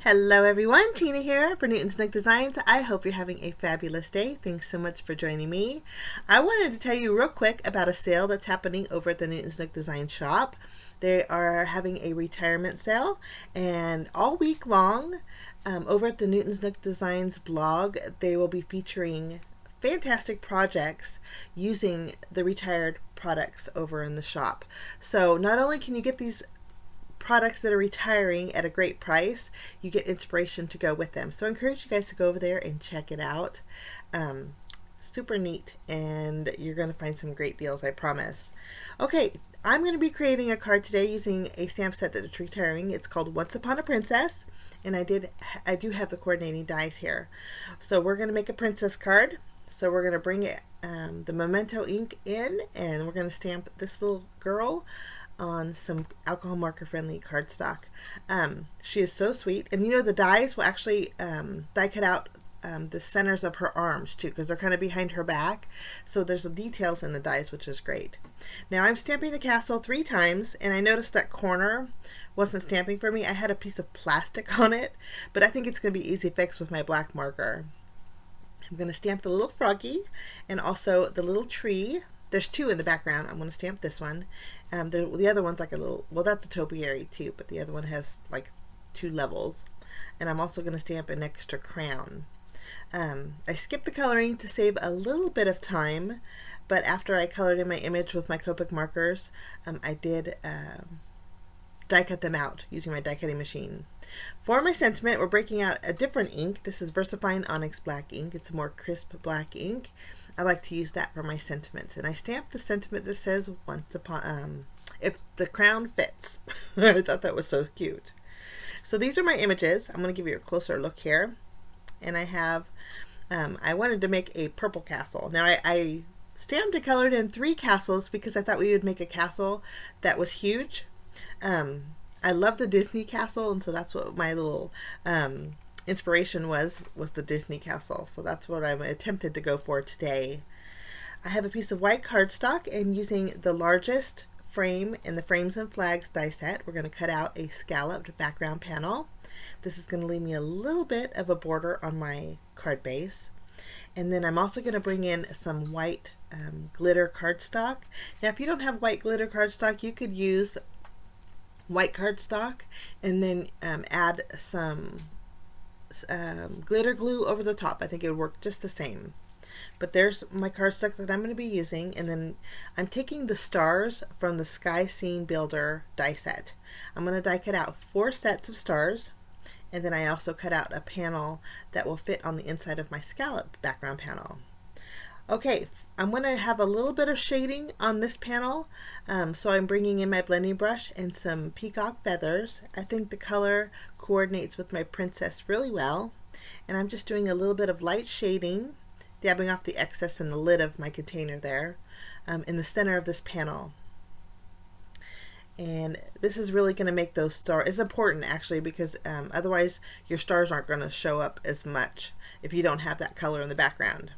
Hello everyone, Tina here for Newton's Nook Designs. I hope you're having a fabulous day. Thanks so much for joining me. I wanted to tell you real quick about a sale that's happening over at the Newton's Nook Design shop. They are having a retirement sale, and all week long over at the Newton's Nook Designs blog, they will be featuring fantastic projects using the retired products over in the shop. So not only can you get these products that are retiring at a great price, you get inspiration to go with them. So I encourage you guys to go over there and check it out. Super neat, and you're going to find some great deals, I promise. Okay, I'm going to be creating a card today using a stamp set that's retiring. It's called Once Upon a Princess, and I do have the coordinating dies here. So we're going to make a princess card. So we're going to bring it the Memento ink in, and we're going to stamp this little girl on some alcohol marker friendly cardstock. She is so sweet, and you know the dies will actually die cut out the centers of her arms too, because they're kind of behind her back, so there's the details in the dies, which is great. Now I'm stamping the castle 3 times, and I noticed that corner wasn't stamping for me. I had a piece of plastic on it, but I think it's going to be easy fix with my black marker. I'm going to stamp the little froggy and also the little tree. There's 2 in the background. I'm going to stamp this one. The other one's like a little, well, that's a topiary too, but the other one has like 2 levels. And I'm also going to stamp an extra crown. I skipped the coloring to save a little bit of time, but after I colored in my image with my Copic markers, I did die cut them out using my die cutting machine. For my sentiment, we're breaking out a different ink. This is VersaFine Onyx Black ink. It's a more crisp black ink. I like to use that for my sentiments, and I stamped the sentiment that says once upon, if the crown fits. I thought that was so cute. So these are my images. I'm going to give you a closer look here, and I have, I wanted to make a purple castle. Now I stamped and colored in 3 castles because I thought we would make a castle that was huge. I love the Disney castle, and so that's what my little inspiration was the Disney castle. So that's what I'm attempted to go for today. I have a piece of white cardstock, and using the largest frame in the Frames and Flags die set, we're going to cut out a scalloped background panel. This is going to leave me a little bit of a border on my card base. And then I'm also going to bring in some white glitter cardstock. Now if you don't have white glitter cardstock, you could use white cardstock and then add some glitter glue over the top. I think it would work just the same. But there's my cardstock that I'm going to be using, and then I'm taking the stars from the Sky Scene Builder die set. I'm going to die cut out 4 sets of stars, and then I also cut out a panel that will fit on the inside of my scallop background panel. Okay, I'm going to have a little bit of shading on this panel, so I'm bringing in my blending brush and some peacock feathers. I think the color coordinates with my princess really well, and I'm just doing a little bit of light shading, dabbing off the excess in the lid of my container there, in the center of this panel. And this is really going to make those stars, it's important actually, because otherwise your stars aren't going to show up as much if you don't have that color in the background.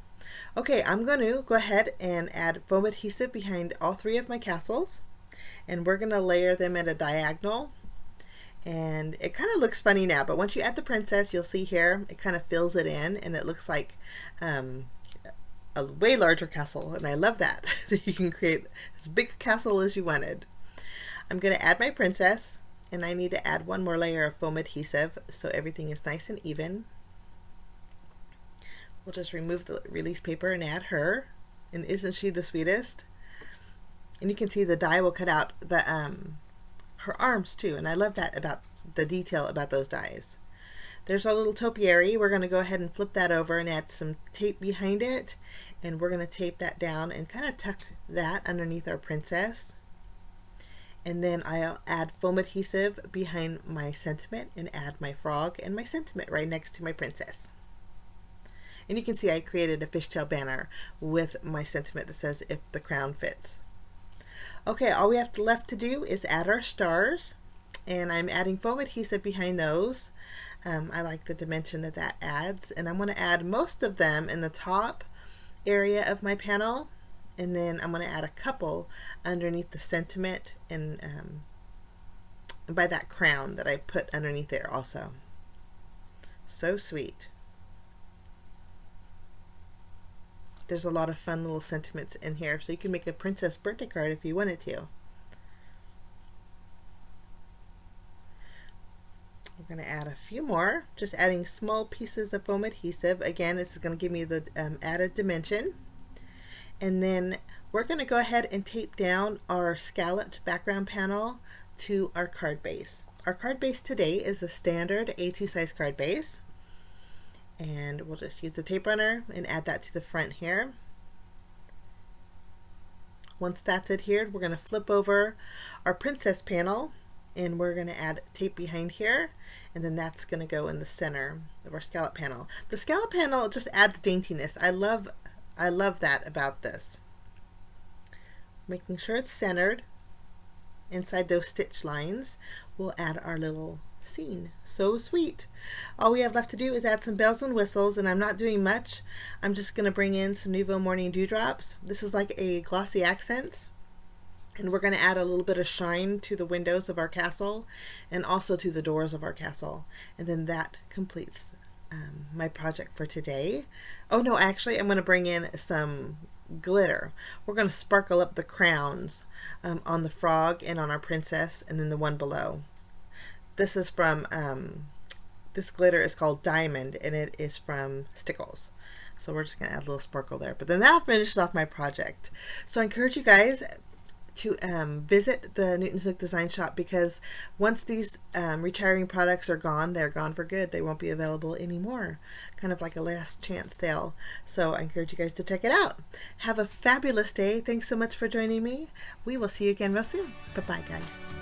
Okay, I'm going to go ahead and add foam adhesive behind all 3 of my castles, and we're going to layer them at a diagonal. And it kind of looks funny now, but once you add the princess, you'll see here it kind of fills it in, and it looks like a way larger castle, and I love that. That you can create as big a castle as you wanted. I'm going to add my princess, and I need to add 1 more layer of foam adhesive so everything is nice and even. We'll just remove the release paper and add her, and isn't she the sweetest? And you can see the die will cut out the her arms too, and I love that about the detail about those dies. There's our little topiary. We're going to go ahead and flip that over and add some tape behind it, and we're going to tape that down and kind of tuck that underneath our princess. And then I'll add foam adhesive behind my sentiment and add my frog and my sentiment right next to my princess. And you can see I created a fishtail banner with my sentiment that says if the crown fits. Okay, all we have left to do is add our stars, and I'm adding foam adhesive behind those. I like the dimension that that adds, and I'm going to add most of them in the top area of my panel, and then I'm going to add a couple underneath the sentiment and by that crown that I put underneath there also. So sweet. There's a lot of fun little sentiments in here, so you can make a princess birthday card if you wanted to. We're going to add a few more, just adding small pieces of foam adhesive. Again, this is going to give me the added dimension. And then we're going to go ahead and tape down our scalloped background panel to our card base. Our card base today is a standard A2 size card base. And we'll just use the tape runner and add that to the front here. Once that's adhered, we're going to flip over our princess panel and we're going to add tape behind here, and then that's going to go in the center of our scallop panel. The scallop panel just adds daintiness. I love that about this. Making sure it's centered inside those stitch lines, we'll add our little scene. So sweet. All we have left to do is add some bells and whistles, and I'm not doing much. I'm just going to bring in some Nouveau Morning Dewdrops. This is like a glossy accents, and we're going to add a little bit of shine to the windows of our castle and also to the doors of our castle, and then that completes my project for today. Oh no, actually I'm going to bring in some glitter. We're going to sparkle up the crowns on the frog and on our princess, and then the one below. This is from, this glitter is called Diamond, and it is from Stickles. So we're just going to add a little sparkle there. But then that finishes off my project. So I encourage you guys to visit the Newton's Nook Design Shop, because once these retiring products are gone, they're gone for good. They won't be available anymore. Kind of like a last chance sale. So I encourage you guys to check it out. Have a fabulous day. Thanks so much for joining me. We will see you again real soon. Bye-bye, guys.